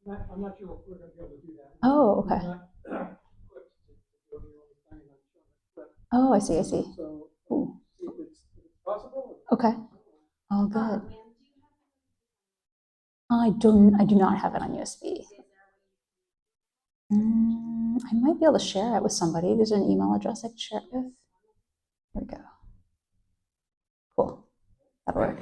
I'm not sure if we're going to be able to do that. Oh, okay. We're not equipped to do any of thing on show, Oh, I see, I see. so Ooh. see if it's possible. Okay. Oh, good. I do not have it on USB. I might be able to share it with somebody. There's an email address I can share it with. Here we go. Cool. That'll work.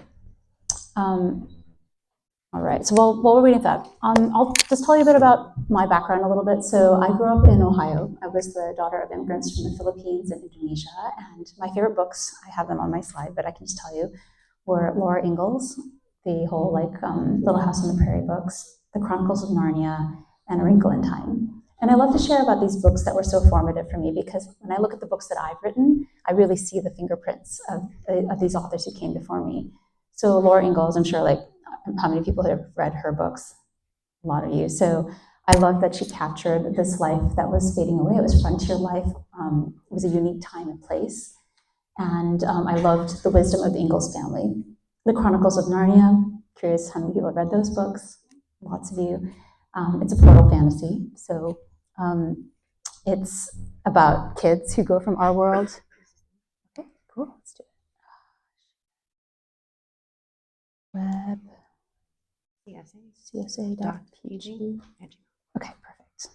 All right. So while we're waiting for that, I'll just tell you a bit about my background a little bit. So I grew up in Ohio. I was the daughter of immigrants from the Philippines and Indonesia. And my favorite books, I have them on my slide, but I can just tell you, were Laura Ingalls, the whole Little House on the Prairie books, The Chronicles of Narnia, and A Wrinkle in Time. And I love to share about these books that were so formative for me because when I look at the books that I've written, I really see the fingerprints of these authors who came before me. So Laura Ingalls, I'm sure how many people have read her books? A lot of you. So I love that she captured this life that was fading away. It was frontier life. It was a unique time and place. And I loved the wisdom of the Ingalls family. The Chronicles of Narnia, curious how many people have read those books? Lots of you. It's a portal fantasy. So it's about kids who go from our world. Okay, cool. Let's do it. Web. CSA.pg. Okay, perfect.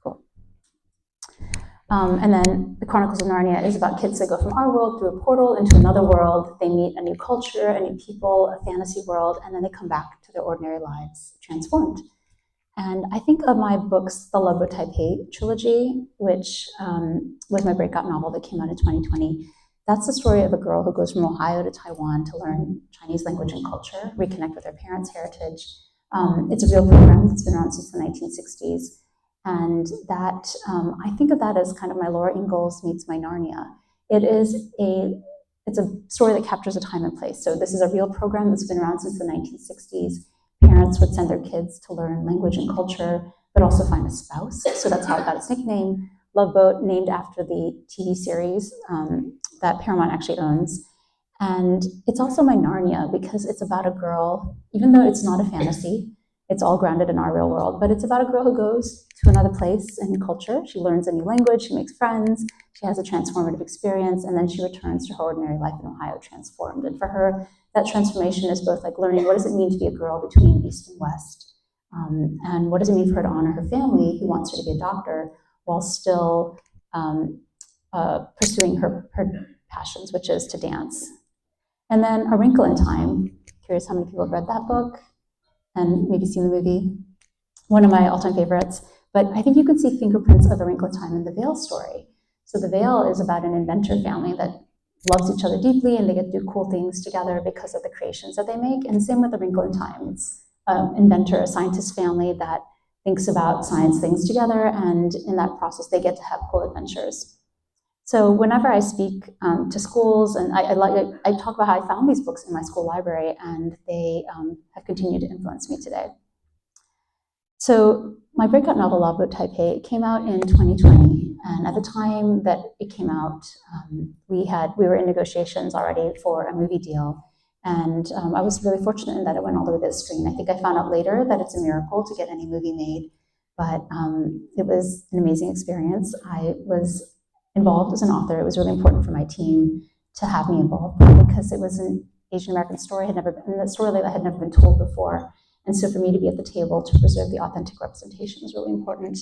Cool. And then the Chronicles of Narnia is about kids that go from our world through a portal into another world. They meet a new culture, a new people, a fantasy world, and then they come back to their ordinary lives transformed. And I think of my books, the Love Boat Taipei trilogy, which was my breakout novel that came out in 2020. That's the story of a girl who goes from Ohio to Taiwan to learn Chinese language and culture, reconnect with her parents' heritage. It's a real program that's been around since the 1960s. And that, I think of that as kind of my Laura Ingalls meets my Narnia. It's a story that captures a time and place. So this is a real program that's been around since the 1960s. Parents would send their kids to learn language and culture, but also find a spouse. So that's how it got its nickname. Love Boat, named after the TV series that Paramount actually owns. And it's also my Narnia because it's about a girl, even though it's not a fantasy, it's all grounded in our real world, but it's about a girl who goes to another place and culture. She learns a new language, she makes friends, she has a transformative experience, and then she returns to her ordinary life in Ohio transformed. And for her, that transformation is both like learning what does it mean to be a girl between East and West, and what does it mean for her to honor her family who wants her to be a doctor while still pursuing her passions, which is to dance. And then A Wrinkle in Time, curious how many people have read that book and maybe seen the movie. One of my all-time favorites, but I think you can see fingerprints of A Wrinkle in Time in the Vale story. So the Vale is about an inventor family that loves each other deeply and they get to do cool things together because of the creations that they make. And same with A Wrinkle in Time. It's an inventor, a scientist family that thinks about science things together, and in that process they get to have cool adventures. So whenever I speak to schools, and I talk about how I found these books in my school library, and they have continued to influence me today. So my breakout novel, Love Boat Taipei, came out in 2020, and at the time that it came out, we were in negotiations already for a movie deal, and I was really fortunate in that it went all the way to the screen. I think I found out later that it's a miracle to get any movie made, but it was an amazing experience. I was involved as an author. It was really important for my team to have me involved because it was an Asian American story, a story that had never been told before. And so for me to be at the table to preserve the authentic representation was really important.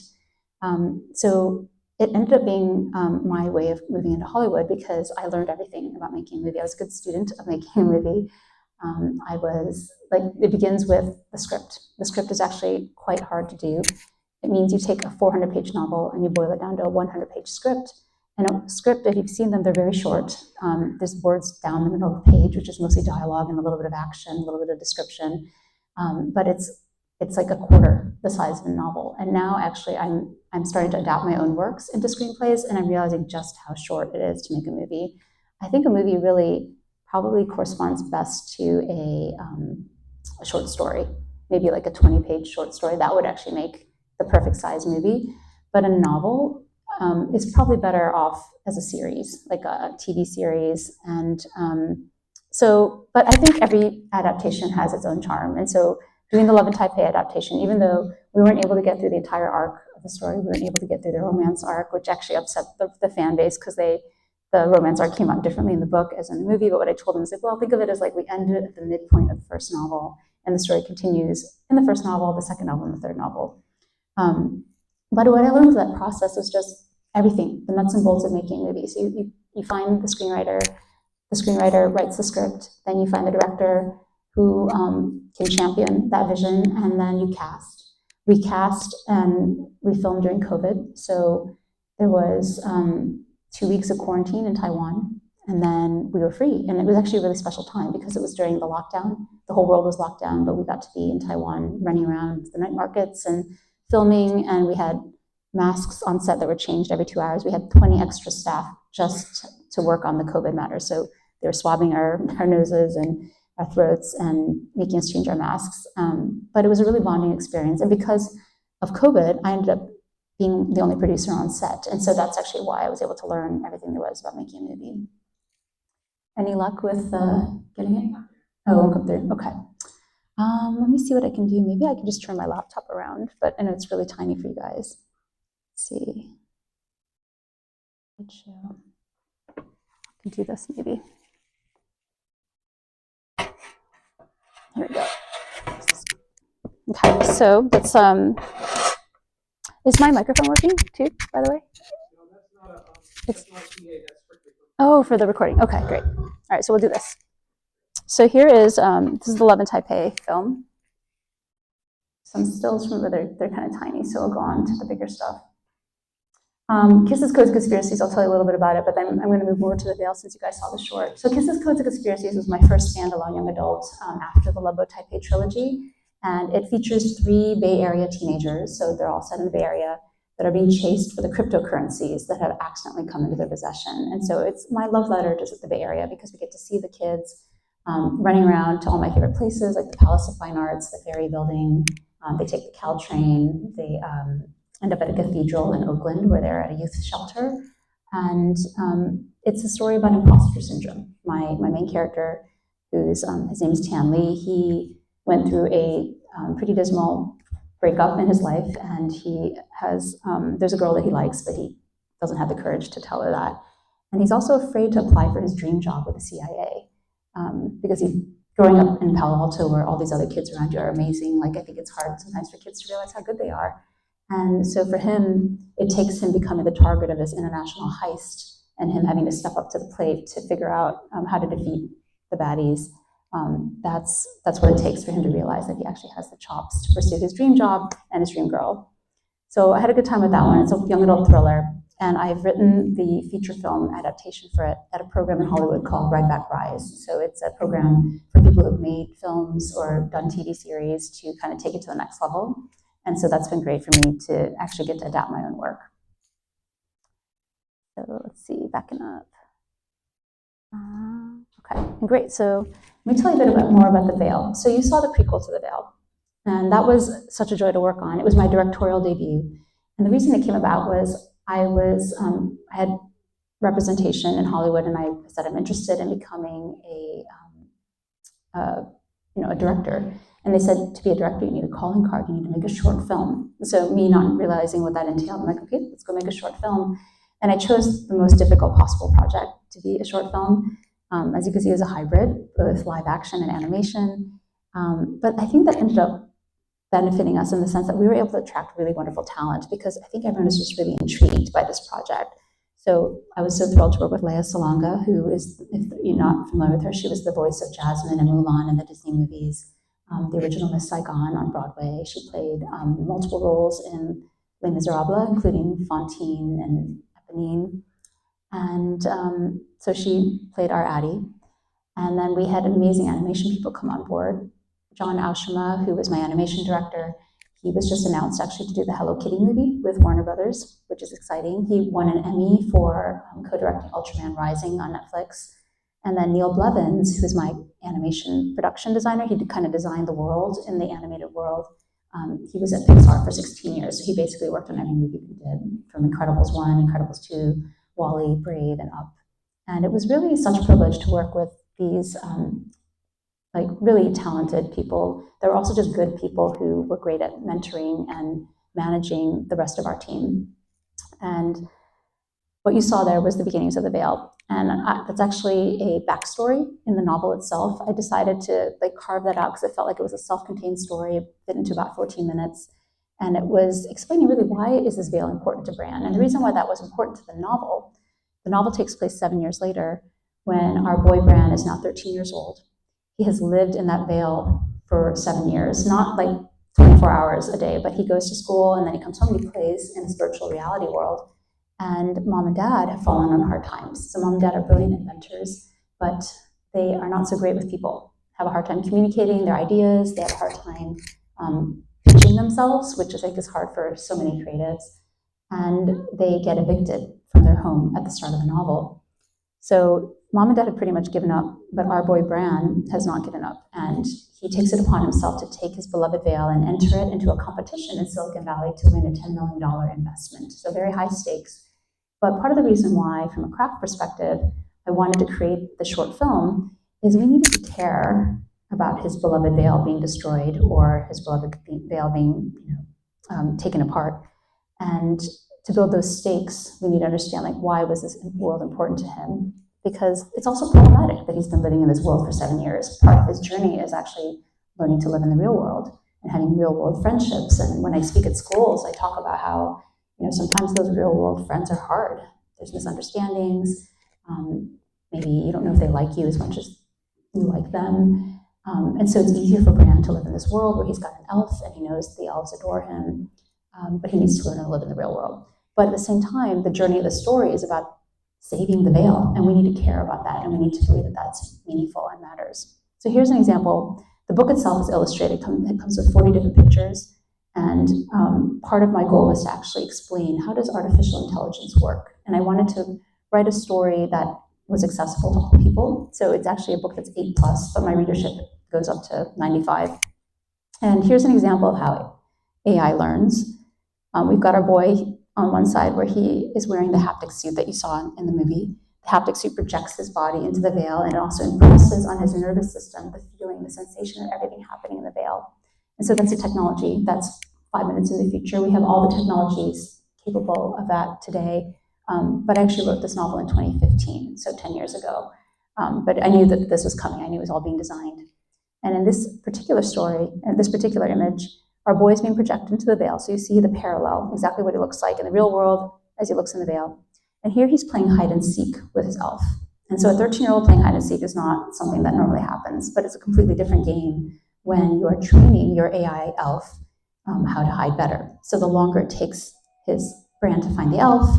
So it ended up being my way of moving into Hollywood because I learned everything about making a movie. I was a good student of making a movie. It begins with the script. The script is actually quite hard to do. It means you take a 400-page novel and you boil it down to a 100-page script. And a script, if you've seen them, they're very short. There's words down the middle of the page, which is mostly dialogue and a little bit of action, a little bit of description. But it's like a quarter the size of a novel. And now actually I'm starting to adapt my own works into screenplays, and I'm realizing just how short it is to make a movie. I think a movie really probably corresponds best to a short story, maybe like a 20-page short story. That would actually make the perfect size movie. But a novel is probably better off as a series, like a TV series. And but I think every adaptation has its own charm. And so doing the Love and Taipei adaptation, even though we weren't able to get through the entire arc of the story, we weren't able to get through the romance arc, which actually upset the fan base because the romance arc came out differently in the book as in the movie. But what I told them is like, well, think of it as like we ended at the midpoint of the first novel, and the story continues in the first novel, the second novel, and the third novel. But what I learned through that process was just everything, the nuts and bolts of making a movie. So you find the screenwriter writes the script, then you find the director who can champion that vision, and then you cast. We cast and we filmed during COVID, so there was 2 weeks of quarantine in Taiwan, and then we were free. And it was actually a really special time because it was during the lockdown. The whole world was locked down, but we got to be in Taiwan running around the night markets and filming, and we had masks on set that were changed every 2 hours. We had 20 extra staff just to work on the COVID matter. So they were swabbing our noses and our throats and making us change our masks. But it was a really bonding experience. And because of COVID, I ended up being the only producer on set. And so that's actually why I was able to learn everything there was about making a movie. Any luck with getting it? Oh, it won't come through. Okay. Let me see what I can do. Maybe I can just turn my laptop around, but I know it's really tiny for you guys. Let's see. Show. I can do this maybe. Here we go. Okay, so that's is my microphone working too, by the way? No, that's not a PA, that's strictly for the recording. Okay, great. All right, so we'll do this. So here is this is the Love and Taipei film. Some stills from they're kind of tiny, so I'll go on to the bigger stuff. Kisses, Codes, Conspiracies, I'll tell you a little bit about it, but then I'm going to move more to the Vale since you guys saw the short. So Kisses, Codes, and Conspiracies was my first standalone young adult after the Love Boat Taipei trilogy, and it features 3 Bay Area teenagers, so they're all set in the Bay Area, that are being chased for the cryptocurrencies that have accidentally come into their possession. And so it's my love letter to the Bay Area because we get to see the kids running around to all my favorite places, like the Palace of Fine Arts, the Ferry Building. They take the Caltrain. They end up at a cathedral in Oakland where they're at a youth shelter. And it's a story about imposter syndrome. My main character, his name is Tan Lee, he went through a pretty dismal breakup in his life, and he has, there's a girl that he likes, but he doesn't have the courage to tell her that. And he's also afraid to apply for his dream job with the CIA because he's growing up in Palo Alto where all these other kids around you are amazing. Like, I think it's hard sometimes for kids to realize how good they are. And so for him, it takes him becoming the target of this international heist and him having to step up to the plate to figure out how to defeat the baddies. That's what it takes for him to realize that he actually has the chops to pursue his dream job and his dream girl. So I had a good time with that one. It's a young adult thriller, and I've written the feature film adaptation for it at a program in Hollywood called Ride Back Rise. So it's a program for people who've made films or done TV series to kind of take it to the next level. And so that's been great for me to actually get to adapt my own work. So let's see, backing up. Okay, great. So let me tell you a bit more about The Vale. So you saw the prequel to The Vale, and that was such a joy to work on. It was my directorial debut. And the reason it came about was I had representation in Hollywood, and I said I'm interested in becoming a director. And they said, to be a director, you need a calling card, you need to make a short film. So me not realizing what that entailed, I'm like, okay, let's go make a short film. And I chose the most difficult possible project to be a short film. As you can see, it was a hybrid, both live action and animation. But I think that ended up benefiting us in the sense that we were able to attract really wonderful talent because I think everyone was just really intrigued by this project. So I was so thrilled to work with Lea Salonga, who is, if you're not familiar with her, she was the voice of Jasmine and Mulan in the Disney movies. The original Miss Saigon on Broadway. She played multiple roles in Les Miserables, including Fantine and Eponine. And so she played our Addie. And then we had amazing animation people come on board. John Aushima, who was my animation director, he was just announced actually to do the Hello Kitty movie with Warner Brothers, which is exciting. He won an Emmy for co-directing Ultraman Rising on Netflix. And then Neil Blevins, who's my animation production designer, he kind of designed the world in the animated world. He was at Pixar for 16 years, so he basically worked on every movie we did, from Incredibles 1, Incredibles 2, WALL-E, Brave, and Up. And it was really such a privilege to work with these like really talented people. There were also just good people who were great at mentoring and managing the rest of our team. And what you saw there was the beginnings of the Vale. And that's actually a backstory in the novel itself. I decided to carve that out because it felt like it was a self-contained story, fit into about 14 minutes. And it was explaining really why is this Vale important to Bran. And the reason why that was important to the novel takes place 7 years later when our boy Bran is now 13 years old. He has lived in that Vale for 7 years, not 24 hours a day, but he goes to school and then he comes home and he plays in this virtual reality world. And mom and dad have fallen on hard times. So mom and dad are brilliant inventors, but they are not so great with people, have a hard time communicating their ideas, they have a hard time pitching themselves, which I think is hard for so many creatives. And they get evicted from their home at the start of the novel. So mom and dad have pretty much given up, but our boy Bran has not given up. And he takes it upon himself to take his beloved Vale and enter it into a competition in Silicon Valley to win a $10 million investment. So very high stakes. But part of the reason why, from a craft perspective, I wanted to create the short film is we needed to care about his beloved Vale being destroyed or his beloved Vale being taken apart. And to build those stakes, we need to understand why was this world important to him? Because it's also problematic that he's been living in this world for 7 years. Part of his journey is actually learning to live in the real world and having real world friendships. And when I speak at schools, I talk about how sometimes those real world friends are hard. There's misunderstandings. Maybe you don't know if they like you as much as you like them. And so it's easier for Bran to live in this world where he's got an elf and he knows the elves adore him, but he needs to learn to live in the real world. But at the same time, the journey of the story is about saving the Vale, and we need to care about that, and we need to believe that that's meaningful and matters. So here's an example. The book itself is illustrated. It comes with 40 different pictures. And part of my goal was to actually explain how does artificial intelligence work. And I wanted to write a story that was accessible to all people. So it's actually a book that's 8+, but my readership goes up to 95. And here's an example of how AI learns. We've got our boy on one side where he is wearing the haptic suit that you saw in the movie. The haptic suit projects his body into the Vale, and it also impresses on his nervous system the feeling, the sensation of everything happening in the Vale. And so that's a technology that's 5 minutes in the future. We have all the technologies capable of that today. But I actually wrote this novel in 2015, so 10 years ago. But I knew that this was coming. I knew it was all being designed. And in this particular story, in this particular image, our boy is being projected into the Vale. So you see the parallel, exactly what he looks like in the real world as he looks in the Vale. And here he's playing hide and seek with his elf. And so a 13-year-old playing hide and seek is not something that normally happens, but it's a completely different game when you're training your AI elf how to hide better. So the longer it takes his Bran to find the elf,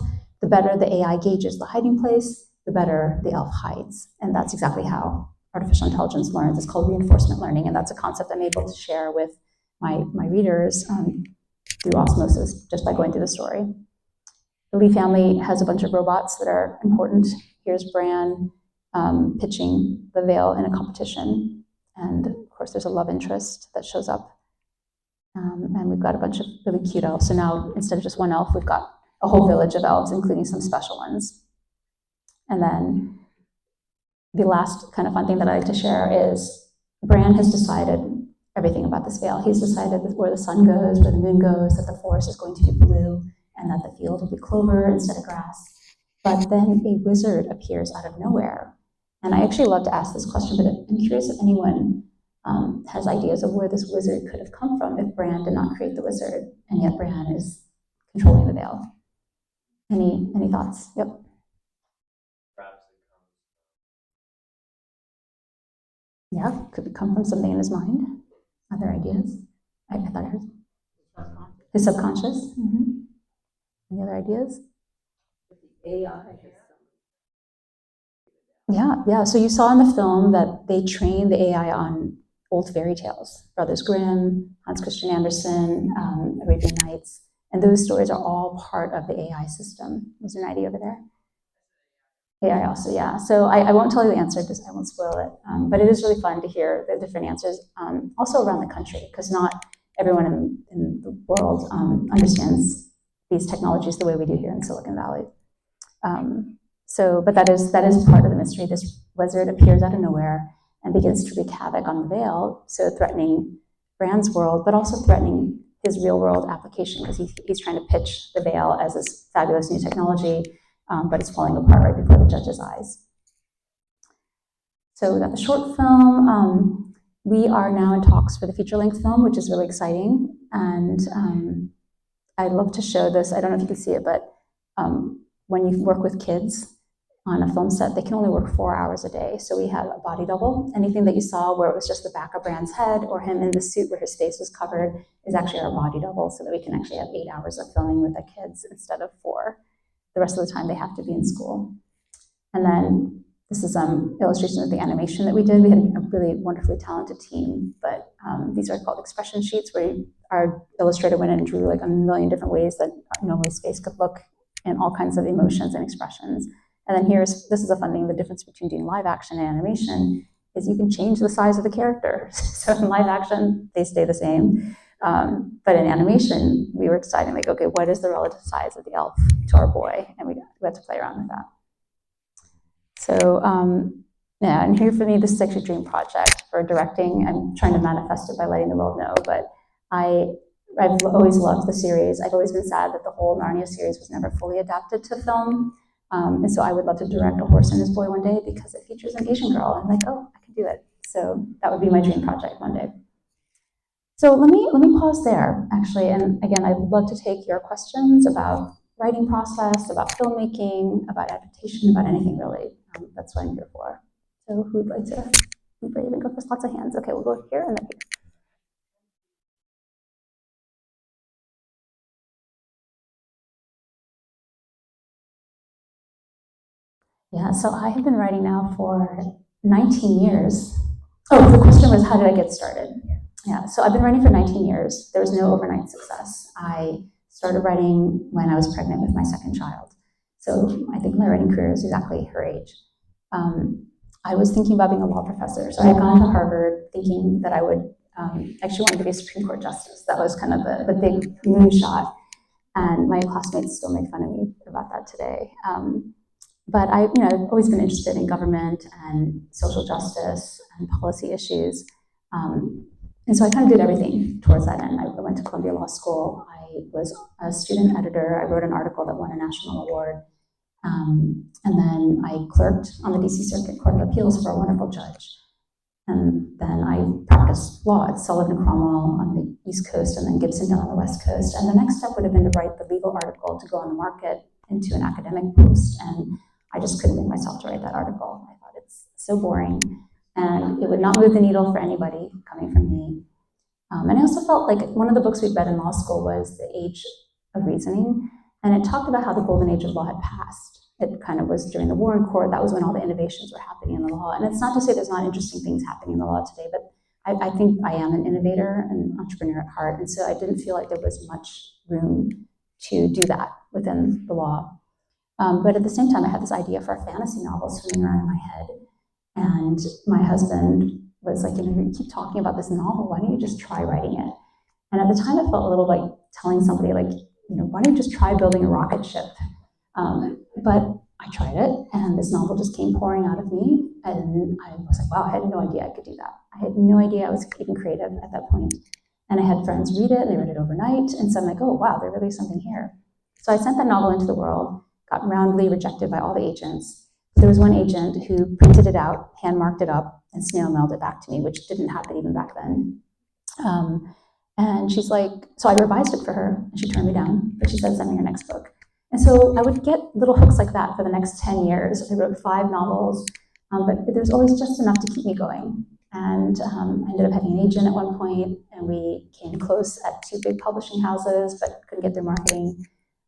the better the AI gauges the hiding place, the better the elf hides. And that's exactly how artificial intelligence learns. It's called reinforcement learning, and that's a concept I'm able to share with my readers through osmosis, just by going through the story. The Lee family has a bunch of robots that are important. Here's Bran pitching the Vale in a competition. And of course, there's a love interest that shows up. And we've got a bunch of really cute elves. So now, instead of just one elf, we've got a whole village of elves, including some special ones. And then the last kind of fun thing that I like to share is Bran has decided everything about this Vale. He's decided where the sun goes, where the moon goes, that the forest is going to be blue, and that the field will be clover instead of grass. But then a wizard appears out of nowhere. And I actually love to ask this question, but I'm curious if anyone has ideas of where this wizard could have come from if Bran did not create the wizard, and yet Bran is controlling the Vale. Any thoughts? Yep. Yeah, could it come from something in his mind? Other ideas? I thought I heard his subconscious. Mm-hmm. Any other ideas? AI. Yeah. So you saw in the film that they trained the AI on old fairy tales, Brothers Grimm, Hans Christian Andersen, Arabian Nights, and those stories are all part of the AI system. Was there an idea over there? AI also, yeah. So I won't tell you the answer, because I won't spoil it. But it is really fun to hear the different answers, also around the country, because not everyone in the world understands these technologies the way we do here in Silicon Valley. But that is part of the mystery. This wizard appears out of nowhere, and begins to wreak havoc on the Vale, so threatening Brand's world, but also threatening his real world application, because he's trying to pitch the Vale as this fabulous new technology, but it's falling apart right before the judge's eyes. So we got the short film. We are now in talks for the feature-length film, which is really exciting. And I'd love to show this. I don't know if you can see it, but when you work with kids on a film set, they can only work 4 hours a day. So we have a body double. Anything that you saw where it was just the back of Brand's head or him in the suit where his face was covered is actually our body double, so that we can actually have 8 hours of filming with the kids instead of 4. The rest of the time they have to be in school. And then this is illustration of the animation that we did. We had a really wonderfully talented team, but these are called expression sheets, where our illustrator went in and drew like a million different ways that nobody's face could look, and all kinds of emotions and expressions. And then this is a fun thing, the difference between doing live action and animation is you can change the size of the character. So in live action, they stay the same. But in animation, we were deciding like, okay, what is the relative size of the elf to our boy? And we had to play around with that. So yeah, and here for me, this is actually a dream project for directing. I'm trying to manifest it by letting the world know, but I've always loved the series. I've always been sad that the whole Narnia series was never fully adapted to film. And so I would love to direct A Horse and His Boy one day, because it features an Asian girl. I'm like, oh, I can do it. So that would be my dream project one day. So let me pause there, actually. And again, I'd love to take your questions about writing process, about filmmaking, about adaptation, about anything really. That's what I'm here for. So who'd like to be brave and go first? Lots of hands. Okay, we'll go here and then here. Yeah, so I have been writing now for 19 years. Oh, the question was, how did I get started? Yeah, so I've been writing for 19 years. There was no overnight success. I started writing when I was pregnant with my second child. So I think my writing career is exactly her age. I was thinking about being a law professor. So I had gone to Harvard thinking that I would actually wanted to be a Supreme Court justice. That was kind of the big moonshot. And my classmates still make fun of me about that today. But I've always been interested in government and social justice and policy issues. And so I kind of did everything towards that end. I went to Columbia Law School. I was a student editor. I wrote an article that won a national award. And then I clerked on the DC Circuit Court of Appeals for a wonderful judge. And then I practiced law at Sullivan Cromwell on the East Coast and then Gibson down on the West Coast. And the next step would have been to write the legal article to go on the market into an academic post. And I just couldn't bring myself to write that article. I thought it's so boring and it would not move the needle for anybody coming from me. And I also felt like one of the books we read in law school was The Age of Reasoning. And it talked about how the golden age of law had passed. It kind of was during the war in court. That was when all the innovations were happening in the law. And it's not to say there's not interesting things happening in the law today, but I think I am an innovator and entrepreneur at heart. And so I didn't feel like there was much room to do that within the law. But at the same time, I had this idea for a fantasy novel swimming around in my head. And my husband was like, you keep talking about this novel, why don't you just try writing it? And at the time, it felt a little like telling somebody, like, why don't you just try building a rocket ship? But I tried it, and this novel just came pouring out of me. And I was like, wow, I had no idea I could do that. I had no idea I was even creative at that point. And I had friends read it, and they read it overnight. And so I'm like, oh, wow, there really is something here. So I sent that novel into the world, got roundly rejected by all the agents. There was one agent who printed it out, hand marked it up, and snail mailed it back to me, which didn't happen even back then. And she's like, so I revised it for her, and she turned me down, but she said, send me your next book. And so I would get little hooks like that for the next 10 years. I wrote 5 novels, but there's always just enough to keep me going. And I ended up having an agent at one point, and we came close at 2 big publishing houses, but couldn't get their marketing.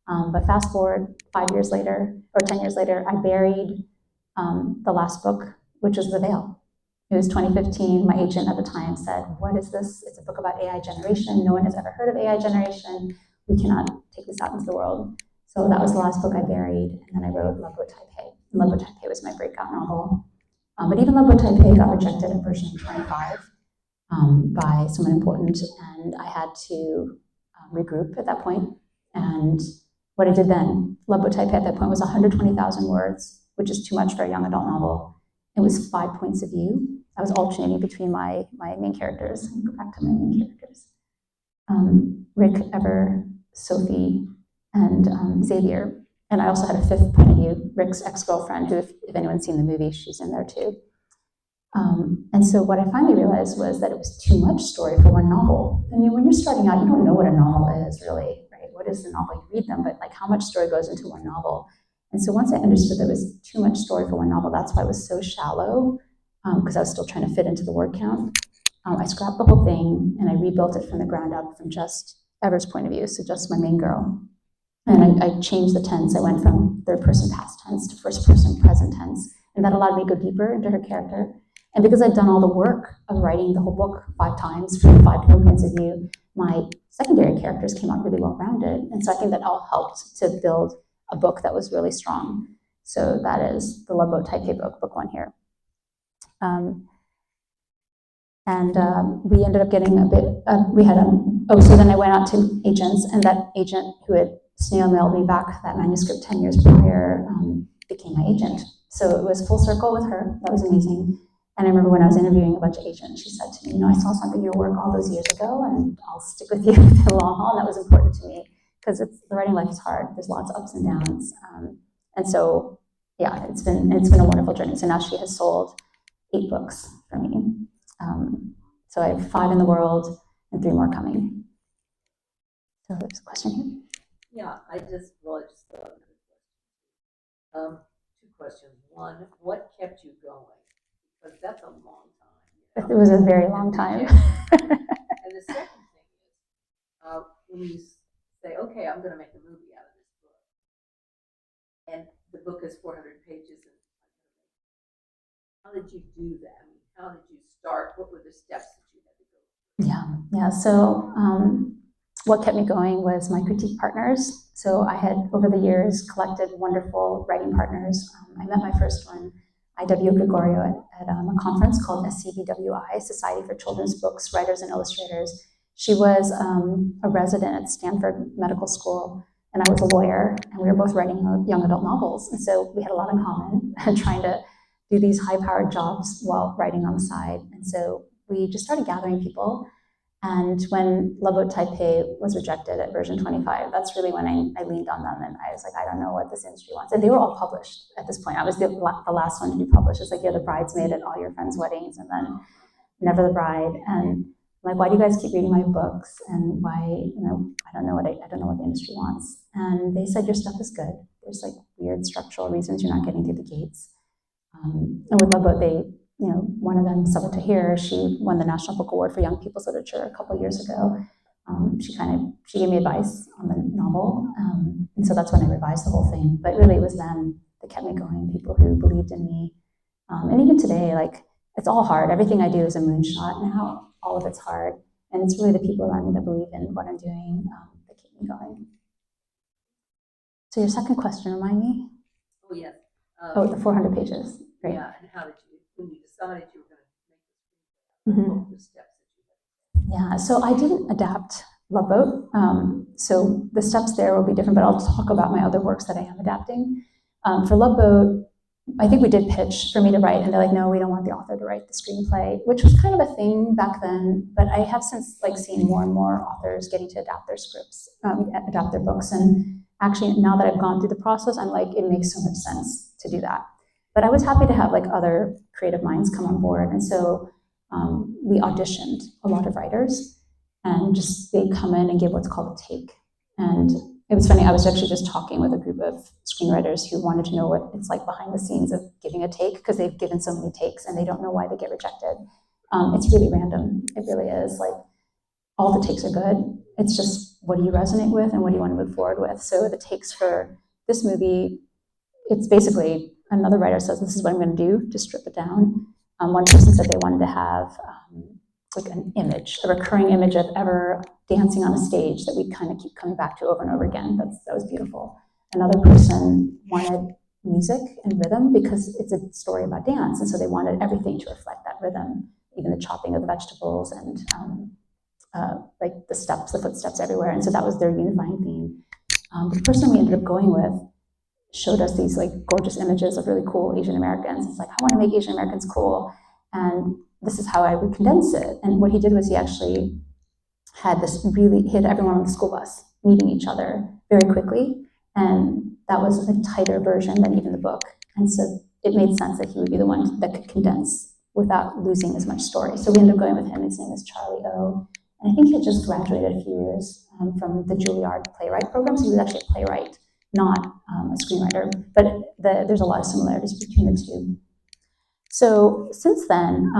But fast forward 5 years later, or 10 years later, I buried the last book, which was The Vale. It was 2015. My agent at the time said, what is this? It's a book about AI generation. No one has ever heard of AI generation. We cannot take this out into the world. So that was the last book I buried. And then I wrote Love Boat Taipei. And Love Boat Taipei was my breakout novel. But even Love Boat Taipei got rejected at version 25 by someone important. And I had to regroup at that point. And what I did then, Love Boat Taipei at that point was 120,000 words, which is too much for a young adult novel. It was 5 points of view. I was alternating between my main characters. Go back to my main characters. Rick, Ever, Sophie, and Xavier. And I also had a fifth point of view, Rick's ex-girlfriend, who, if anyone's seen the movie, she's in there too. And so what I finally realized was that it was too much story for one novel. I mean, when you're starting out, you don't know what a novel is, really, right? What is the novel? You read them, but like how much story goes into one novel? And so once I understood there was too much story for one novel, that's why it was so shallow, because I was still trying to fit into the word count. I scrapped the whole thing and I rebuilt it from the ground up from just Ever's point of view, so just my main girl. And I changed the tense. I went from third person past tense to first person present tense, and that allowed me to go deeper into her character. And because I'd done all the work of writing the whole book 5 times from 5 different points of view, my secondary characters came out really well rounded. And so I think that all helped to build a book that was really strong. So that is the Love Boat Taipei book 1 here. We ended up getting a bit, so then I went out to agents, and that agent who had snail mailed me back that manuscript 10 years prior became my agent. So it was full circle with her. That was amazing. And I remember when I was interviewing a bunch of agents, she said to me, I saw something in your work all those years ago, and I'll stick with you for the long haul. And that was important to me because the writing life is hard. There's lots of ups and downs. And so, yeah, it's been a wonderful journey. So now she has sold 8 books for me. So I have 5 in the world and 3 more coming. So there's a question here. Yeah, I just thought of a 2 questions. One, what kept you going? Because that's a long time. It was a very long time. And the second thing is, when you say, okay, I'm going to make a movie out of this book, and the book is 400 pages, and how did you do that? I mean, how did you start? What were the steps that you had to go through? Yeah. So what kept me going was my critique partners. So I had, over the years, collected wonderful writing partners. I met my first one, I.W. Gregorio, at a conference called SCBWI, Society for Children's Books, Writers and Illustrators. She was a resident at Stanford Medical School, and I was a lawyer, and we were both writing young adult novels. And so we had a lot in common, trying to do these high-powered jobs while writing on the side. And so we just started gathering people. And when Love Boat Taipei was rejected at version 25, that's really when I leaned on them, and I was like, I don't know what this industry wants. And they were all published at this point. I was the last one to be published. It's like you're the bridesmaid at all your friends' weddings, and then never the bride. And I'm like, why do you guys keep reading my books? And why, I don't know what the industry wants. And they said, your stuff is good. There's like weird structural reasons you're not getting through the gates. And with Love Boat, one of them, Sabah Tahir, she won the National Book Award for Young People's Literature a couple of years ago. She gave me advice on the novel, and so that's when I revised the whole thing. But really, it was them that kept me going. People who believed in me, and even today, like it's all hard. Everything I do is a moonshot now. All of it's hard, and it's really the people around me that believe in what I'm doing that keep me going. So your second question, remind me. Oh yes. The 400 pages. Great. Yeah, and how did you, when you decided you were going to make this, what were the steps that you had? Yeah, so I didn't adapt Love Boat. So the steps there will be different, but I'll talk about my other works that I am adapting. For Love Boat, I think we did pitch for me to write, and they're like, no, we don't want the author to write the screenplay, which was kind of a thing back then, but I have since seen more and more authors getting to adapt their scripts, adapt their books, and actually now that I've gone through the process, I'm like, it makes so much sense to do that. But I was happy to have other creative minds come on board, and so we auditioned a lot of writers, and just they come in and give what's called a take. And it was funny, I was actually just talking with a group of screenwriters who wanted to know what it's like behind the scenes of giving a take, because they've given so many takes and they don't know why they get rejected. It's really random. It really is. All the takes are good. It's just, what do you resonate with and what do you want to move forward with? So the takes for this movie, it's basically another writer says, this is what I'm going to do, to strip it down. One person said they wanted to have an image, a recurring image of Ever dancing on a stage that we kind of keep coming back to over and over again. That was beautiful. Another person wanted music and rhythm because it's a story about dance, and so they wanted everything to reflect that rhythm, even the chopping of the vegetables and the steps, the footsteps everywhere. And so that was their unifying theme. The person we ended up going with showed us these gorgeous images of really cool Asian Americans. It's like, I want to make Asian Americans cool. And this is how I would condense it. And what he did was he actually had everyone on the school bus meeting each other very quickly. And that was a tighter version than even the book. And so it made sense that he would be the one that could condense without losing as much story. So we ended up going with him. His name is Charlie O. And I think he had just graduated a few years from the Juilliard playwright program. So he was actually a playwright, not a screenwriter. But there's a lot of similarities between the two. So since then,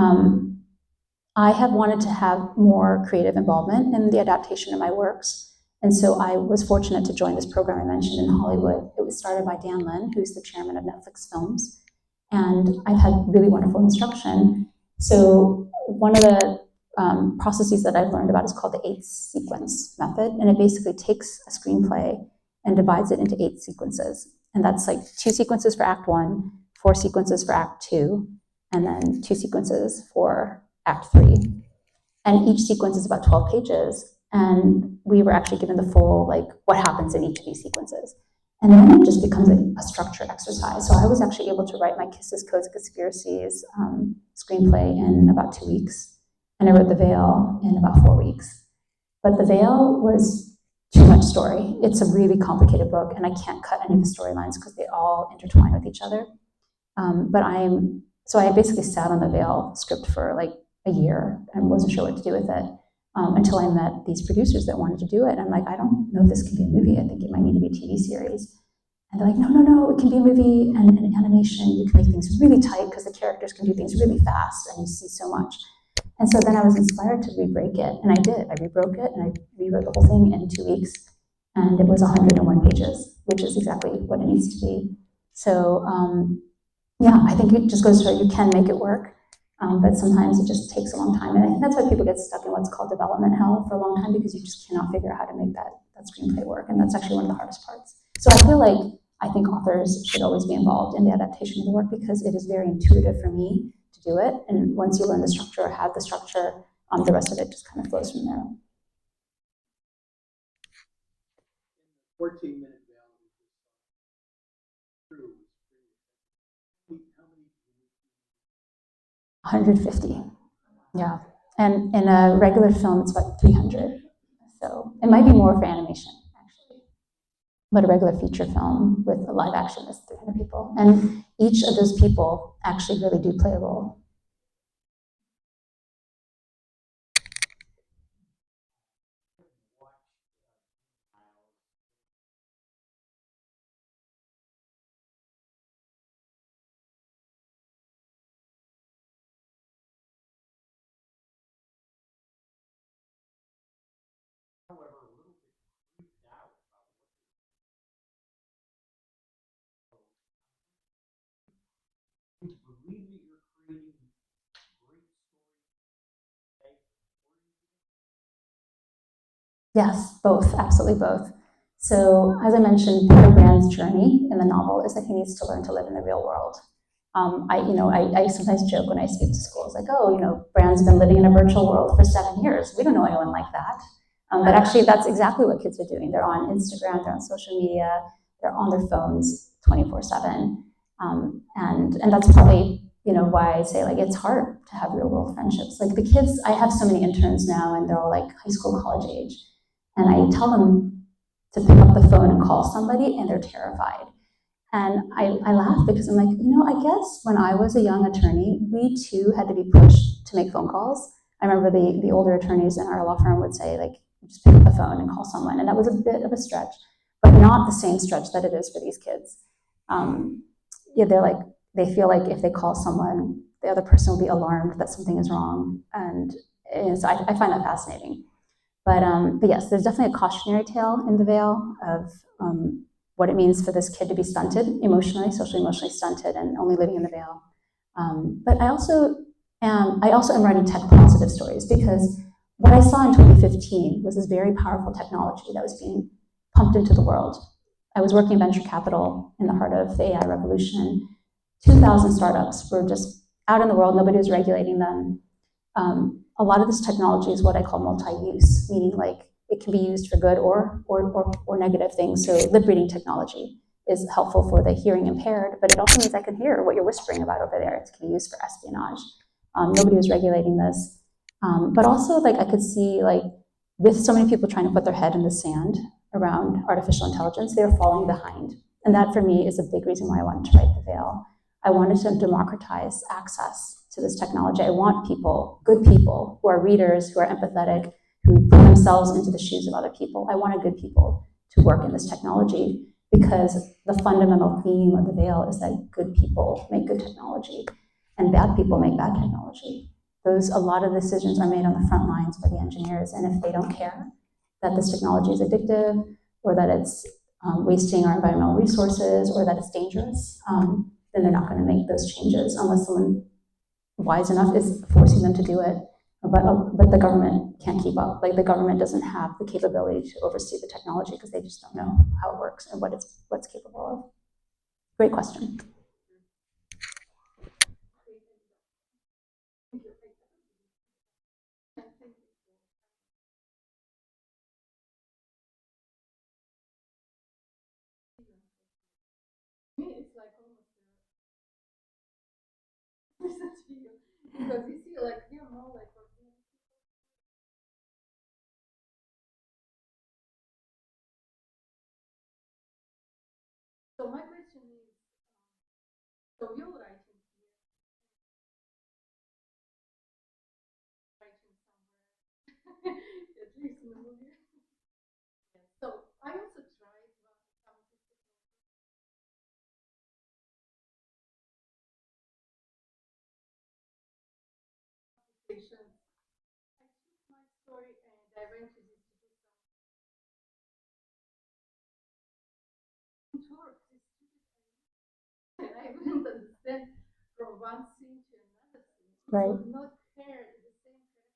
I have wanted to have more creative involvement in the adaptation of my works. And so I was fortunate to join this program I mentioned in Hollywood. It was started by Dan Lin, who's the chairman of Netflix Films. And I've had really wonderful instruction. So one of the processes that I've learned about is called the 8 sequence method. And it basically takes a screenplay and divides it into 8 sequences. And that's like 2 sequences for Act 1, 4 sequences for Act 2, and then 2 sequences for Act 3. And each sequence is about 12 pages. And we were actually given the full, like, what happens in each of these sequences. And then it just becomes a structure exercise. So I was actually able to write my Kisses, Codes, Conspiracies screenplay in about 2 weeks. And I wrote The Vale in about 4 weeks. But The Vale was too much story. It's a really complicated book, and I can't cut any of the storylines because they all intertwine with each other. So I basically sat on the Vale script for like a year and wasn't sure what to do with it until I met these producers that wanted to do it. And I'm like, I don't know if this can be a movie. I think it might need to be a TV series. And they're like, no, it can be a movie and an animation. You can make things really tight because the characters can do things really fast and you see so much. And so then I was inspired to rebreak it, and I did. I rebroke it, and I rewrote the whole thing in 2 weeks, and it was 101 pages, which is exactly what it needs to be. So yeah, I think it just goes to show you can make it work, but sometimes it just takes a long time. And I think that's why people get stuck in what's called development hell for a long time, because you just cannot figure out how to make that screenplay work, and that's actually one of the hardest parts. So I think authors should always be involved in the adaptation of the work because it is very intuitive for me to do it. And once you learn the structure or have the structure, the rest of it just kind of flows from there. 14-minute Vale. 150, yeah. And in a regular film, it's about 300. So it might be more for animation, actually. But a regular feature film with a live action is 300 people. And each of those people actually really do play a role. Yes, both, absolutely both. So as I mentioned, part of Brand's journey in the novel is that he needs to learn to live in the real world. I sometimes joke when I speak to schools, like, Brand's been living in a virtual world for 7 years. We don't know anyone like that. But actually, that's exactly what kids are doing. They're on Instagram, they're on social media, they're on their phones 24/7. And that's probably, why I say, like, it's hard to have real world friendships. Like the kids, I have so many interns now, and they're all like high school, college age. And I tell them to pick up the phone and call somebody, and they're terrified. And I laugh because I'm like, I guess when I was a young attorney, we too had to be pushed to make phone calls. I remember the older attorneys in our law firm would say, like, just pick up the phone and call someone. And that was a bit of a stretch, but not the same stretch that it is for these kids. They feel like if they call someone, the other person will be alarmed that something is wrong. And so I find that fascinating. But yes, there's definitely a cautionary tale in The Vale of what it means for this kid to be stunted emotionally, socially emotionally stunted, and only living in the Vale. But I also am writing tech positive stories because what I saw in 2015 was this very powerful technology that was being pumped into the world. I was working in venture capital in the heart of the AI revolution. 2,000 startups were just out in the world. Nobody was regulating them. A lot of this technology is what I call multi-use, meaning like it can be used for good or negative things. So lip reading technology is helpful for the hearing impaired, but it also means I can hear what you're whispering about over there. It can be used for espionage. Nobody was regulating this. But also, like, I could see, like, with so many people trying to put their head in the sand around artificial intelligence, they were falling behind. And that, for me, is a big reason why I wanted to write The Vale. I wanted to democratize access to this technology. I want people, good people, who are readers, who are empathetic, who put themselves into the shoes of other people. I wanted good people to work in this technology because the fundamental theme of The Vale is that good people make good technology and bad people make bad technology. A lot of decisions are made on the front lines by the engineers, and if they don't care that this technology is addictive or that it's wasting our environmental resources or that it's dangerous, then they're not going to make those changes unless someone wise enough is forcing them to do it. But the government can't keep up. Like, the government doesn't have the capability to oversee the technology because they just don't know how it works and what's capable of. Great question. It's like almost listen to you because you see, like, you're more like organic. So my question is, so you're writing here, writing somewhere, at least in the movie. Yes. So I also tried some of this applications. I took my story and I went to this to do some work. And I wouldn't understand from one scene to another scene. Right. It would not care the same character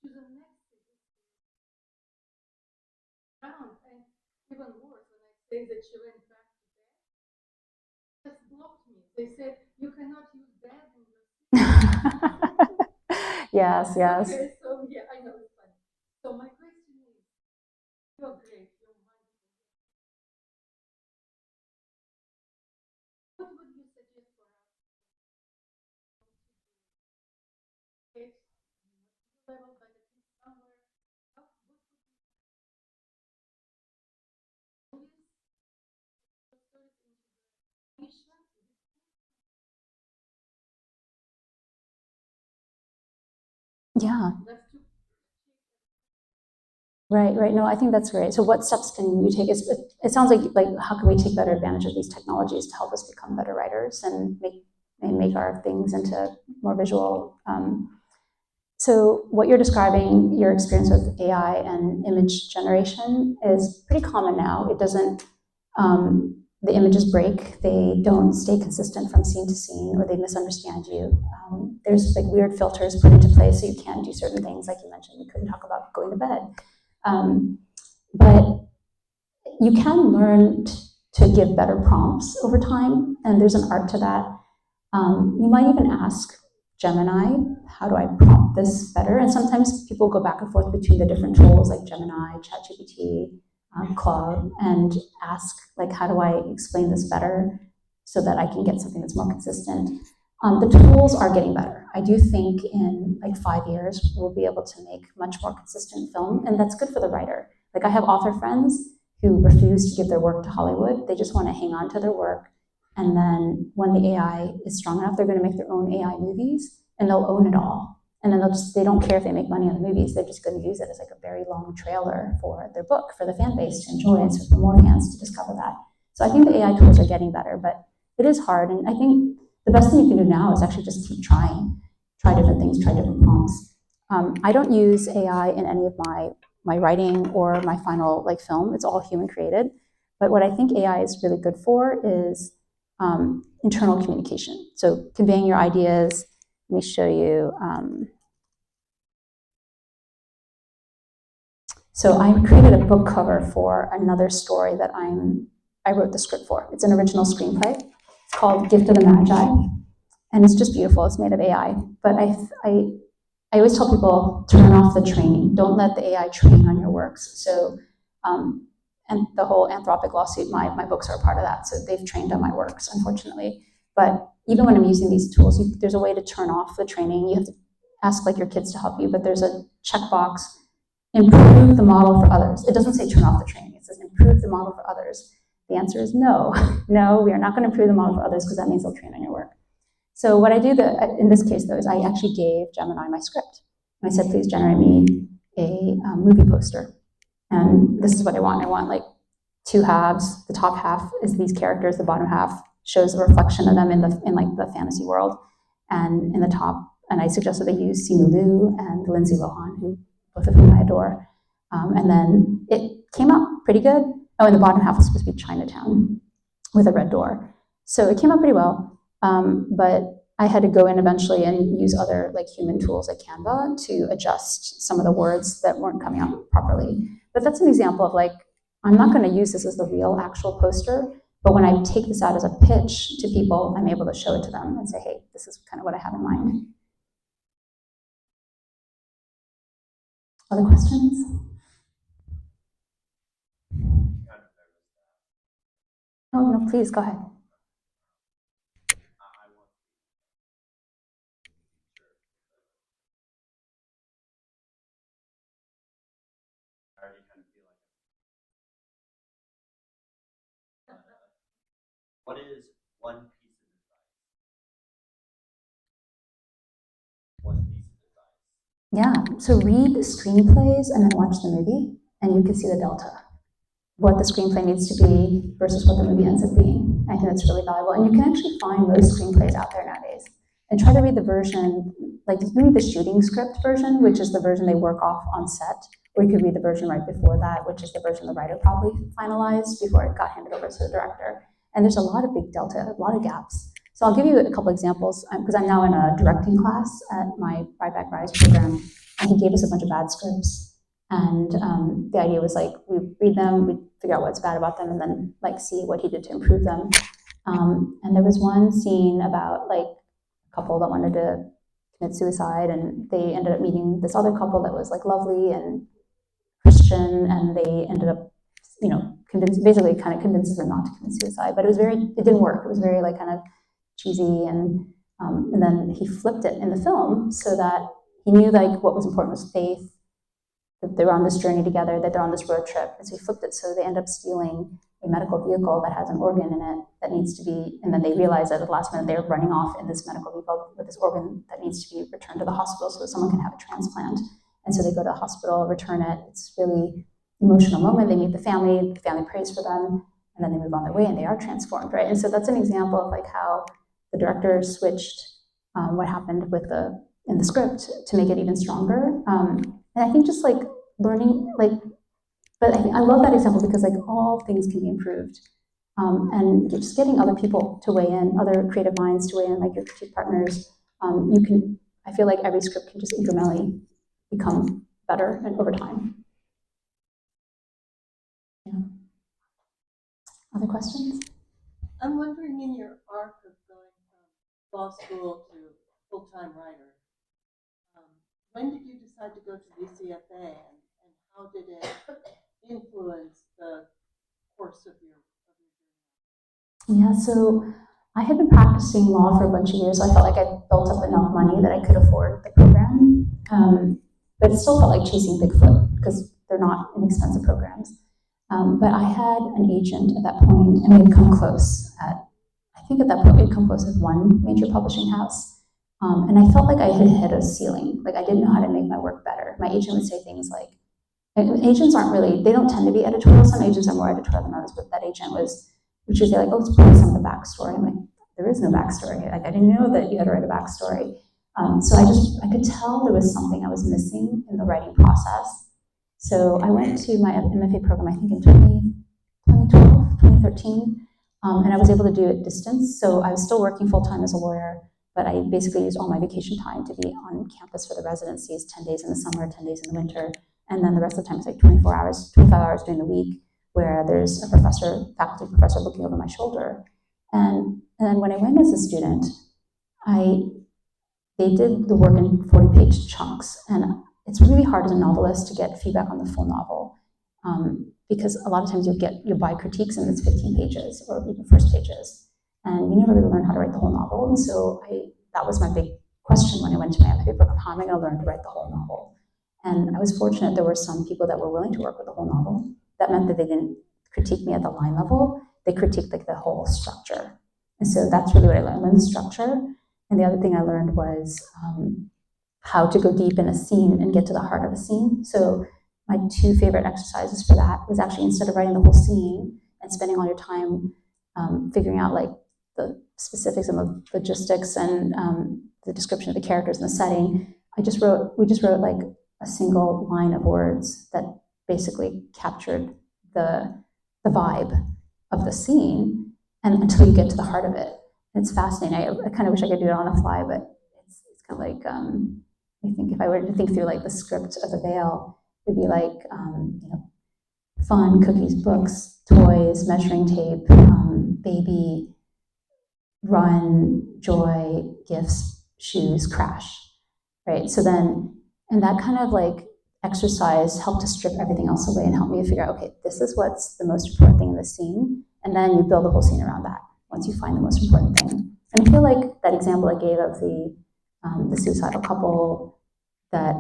to the next scene. Round, and even worse, when I say that she went back to bed, just blocked me. They said, you cannot use bed in your scene. Yes, yes. Okay, so yeah, I know it's funny. So my question is, you're great, you're wonderful. What would you suggest for us? Okay, level, but at least somewhere. What would you Yeah. Right. No, I think that's great. So what steps can you take? It sounds like how can we take better advantage of these technologies to help us become better writers and make our things into more visual. So what you're describing, your experience with AI and image generation, is pretty common now. It doesn't, the images break, they don't stay consistent from scene to scene, or they misunderstand you. There's like weird filters put into place so you can't do certain things, like you mentioned, you couldn't talk about going to bed. But you can learn to give better prompts over time, and there's an art to that. You might even ask Gemini, how do I prompt this better? And sometimes people go back and forth between the different tools like Gemini, ChatGPT, Claude, and ask, like, how do I explain this better so that I can get something that's more consistent? The tools are getting better. I do think in like 5 years, we'll be able to make much more consistent film, and that's good for the writer. Like, I have author friends who refuse to give their work to Hollywood. They just want to hang on to their work, and then when the AI is strong enough, they're going to make their own AI movies, and they'll own it all. And then they don't care if they make money on the movies, they're just going to use it as like a very long trailer for their book, for the fan base to enjoy, and so for more fans to discover that. So I think the AI tools are getting better, but it is hard, and I think the best thing you can do now is actually just keep trying. Try different things, try different prompts. I don't use AI in any of my writing or my final like film. It's all human created. But what I think AI is really good for is internal communication. So conveying your ideas. Let me show you. So I created a book cover for another story that I wrote the script for. It's an original screenplay. It's called Gift of the Magi, and it's just beautiful. It's made of AI. But I always tell people, turn off the training. Don't let the AI train on your works. So, and the whole Anthropic lawsuit, my books are a part of that. So they've trained on my works, unfortunately. But even when I'm using these tools, there's a way to turn off the training. You have to ask like your kids to help you, but there's a checkbox, improve the model for others. It doesn't say turn off the training. It says improve the model for others. The answer is no. No, we are not going to improve the model for others because that means they'll train on your work. So what I do in this case, though, is I actually gave Gemini my script. I said, please generate me a movie poster. And this is what I want. I want like two halves. The top half is these characters. The bottom half shows a reflection of them in like the fantasy world. And in the top, and I suggested they use Simu Liu and Lindsay Lohan, who both of whom I adore. And then it came out pretty good. Oh, and the bottom half was supposed to be Chinatown with a red door. So it came out pretty well. But I had to go in eventually and use other like human tools like Canva to adjust some of the words that weren't coming out properly. But that's an example of like, I'm not going to use this as the real actual poster, but when I take this out as a pitch to people, I'm able to show it to them and say, hey, this is kind of what I have in mind. Other questions? Oh, no, please, go ahead. What is one piece of advice? One piece of advice. Yeah, so read screenplays and then watch the movie, and you can see the delta. What the screenplay needs to be versus what the movie ends up being. I think that's really valuable. And you can actually find most screenplays out there nowadays. And try to read the version, like you can read the shooting script version, which is the version they work off on set, or you could read the version right before that, which is the version the writer probably finalized before it got handed over to the director. And there's a lot of big delta, a lot of gaps. So I'll give you a couple examples, because I'm now in a directing class at my Right Back Rise program, and he gave us a bunch of bad scripts. And the idea was like, we read them, we figure out what's bad about them, and then like see what he did to improve them. And there was one scene about like a couple that wanted to commit suicide, and they ended up meeting this other couple that was like lovely and Christian, and they ended up, you know, basically kind of convinces them not to commit suicide. But it didn't work. It was very like kind of cheesy, and then he flipped it in the film so that he knew like what was important was faith, that they were on this journey together, that they're on this road trip. And so he flipped it so they end up stealing a medical vehicle that has an organ in it that needs to be, and then they realize that at the last minute they're running off in this medical vehicle with this organ that needs to be returned to the hospital so that someone can have a transplant. And so they go to the hospital, return it. It's really emotional moment. They meet the family prays for them, and then they move on their way and they are transformed, right? And so that's an example of like how the director switched what happened in the script to make it even stronger. And I think just like learning, like, but I love that example because like all things can be improved. And just getting other people to weigh in, other creative minds to weigh in, like your critique partners, I feel like every script can just incrementally become better and over time. Yeah. Other questions? I'm wondering, in your arc of going from law school to full-time writer, when did you decide to go to DCFA, and how did it influence the course of your journey? Yeah, so I had been practicing law for a bunch of years, so I felt like I built up enough money that I could afford the program. But it still felt like chasing Bigfoot because they're not inexpensive programs. But I had an agent at that point, and we had come close I think at that point we had come close with one major publishing house. And I felt like I had hit a ceiling. Like I didn't know how to make my work better. My agent would say things like, agents aren't really, they don't tend to be editorial. Some agents are more editorial than others, but that agent would say like, oh, it's probably some of the backstory. I'm like, there is no backstory. Like I didn't know that you had to write a backstory. So I could tell there was something I was missing in the writing process. So I went to my MFA program, I think in 2012, 2013, and I was able to do it distance. So I was still working full-time as a lawyer, but I basically used all my vacation time to be on campus for the residencies, 10 days in the summer, 10 days in the winter, and then the rest of the time it's like 24 hours, 25 hours during the week, where there's a faculty professor looking over my shoulder. And then when I went as a student, they did the work in 40-page chunks, and it's really hard as a novelist to get feedback on the full novel, because a lot of times you'll buy critiques and it's 15 pages or even first pages. and you never really learn how to write the whole novel. And so that was my big question when I went to my MFA program: how am I going to learn to write the whole novel? And I was fortunate there were some people that were willing to work with the whole novel. That meant that they didn't critique me at the line level; they critiqued like the whole structure. And so that's really what I learned: learn the structure. And the other thing I learned was how to go deep in a scene and get to the heart of a scene. So my two favorite exercises for that was actually, instead of writing the whole scene and spending all your time figuring out like the specifics and the logistics and the description of the characters and the setting, we just wrote like a single line of words that basically captured the vibe of the scene, and until you get to the heart of it. It's fascinating. I kind of wish I could do it on the fly, but it's kind of like, I think if I were to think through like the script of the Vale, it'd be like, fun, cookies, books, toys, measuring tape, baby, run, joy, gifts, shoes, crash, right? So then, and that kind of like exercise helped to strip everything else away and help me to figure out, okay, this is what's the most important thing in the scene, and then you build the whole scene around that once you find the most important thing. And I feel like that example I gave of the suicidal couple that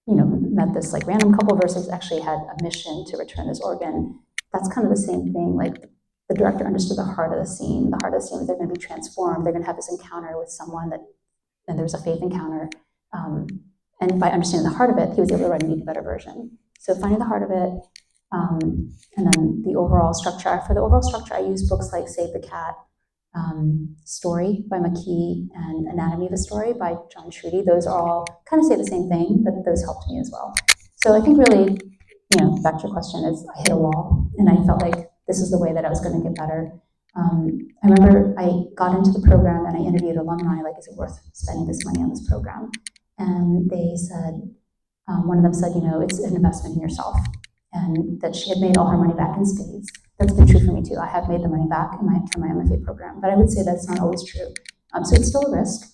met this like random couple versus actually had a mission to return this organ, that's kind of the same thing. Like the director understood the heart of the scene. The heart of the scene is they're going to be transformed. They're going to have this encounter with someone and there's a faith encounter. And by understanding the heart of it, he was able to write an even better version. So finding the heart of it, and then the overall structure. For the overall structure, I use books like Save the Cat, Story by McKee, and Anatomy of a Story by John Trudy. Those all kind of say the same thing, but those helped me as well. So I think really, back to your question, is I hit a wall, and I felt like this is the way that I was going to get better. I remember I got into the program and I interviewed alumni, like, is it worth spending this money on this program? And they said, one of them said, it's an investment in yourself, and that she had made all her money back in spades. That's been true for me too. I have made the money back from my MFA program, but I would say that's not always true. So it's still a risk,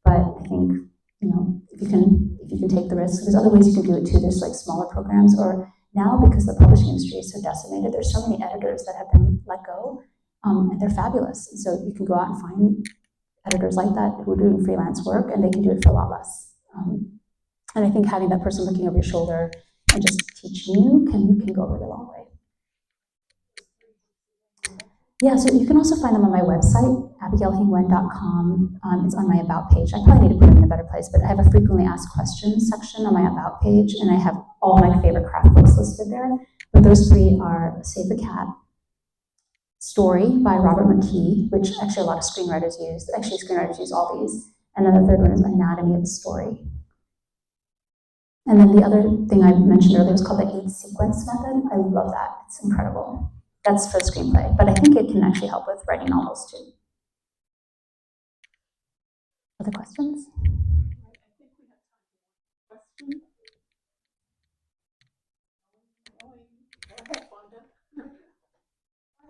but I think, if you can take the risk, there's other ways you can do it too. There's like smaller programs, or now because the publishing industry is so decimated, there's so many editors that have been let go, and they're fabulous. And so you can go out and find editors like that who are doing freelance work, and they can do it for a lot less. And I think having that person looking over your shoulder and just teaching you can go a really long way. Yeah, so you can also find them on my website, abigailhingwen.com. It's on my About page. I probably need to put it in a better place, but I have a frequently asked questions section on my About page, and I have all my favorite craft books listed there. But those three are Save the Cat, Story by Robert McKee, which actually a lot of screenwriters use. Actually, screenwriters use all these. And then the third one is Anatomy of a Story. And then the other thing I mentioned earlier was called the 8-sequence method. I love that. It's incredible. That's for the screenplay, but I think it can actually help with writing novels too. Other questions?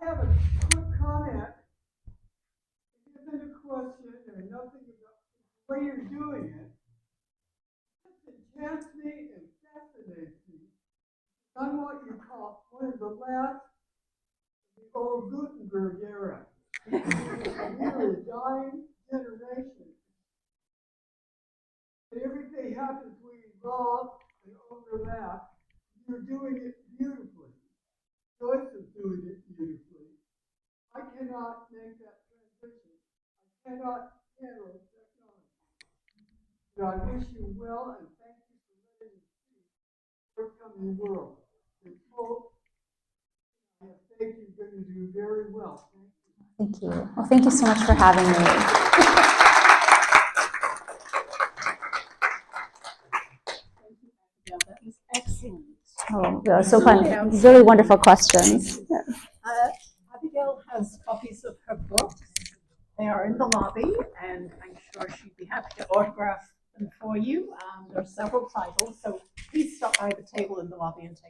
I have a quick comment. It isn't a question or nothing about the way you're doing it. It enchants me and fascinates me. I'm what you call one of the last of the old Gutenberg era. We are a dying generation. And everything happens, we evolve and overlap. You're doing it beautifully. Joyce is doing it beautifully. I cannot make that transition. I cannot handle technology. But I wish you well, and thank you for letting me see the forthcoming world. And hope, I have faith you're going to do very well. Thank you. Thank you. Well, thank you so much for having me. Yeah, that was excellent. Oh, that was so fun. Really wonderful questions. Abigail has copies of her books. They are in the lobby, and I'm sure she'd be happy to autograph them for you. There are several titles, so please stop by the table in the lobby and take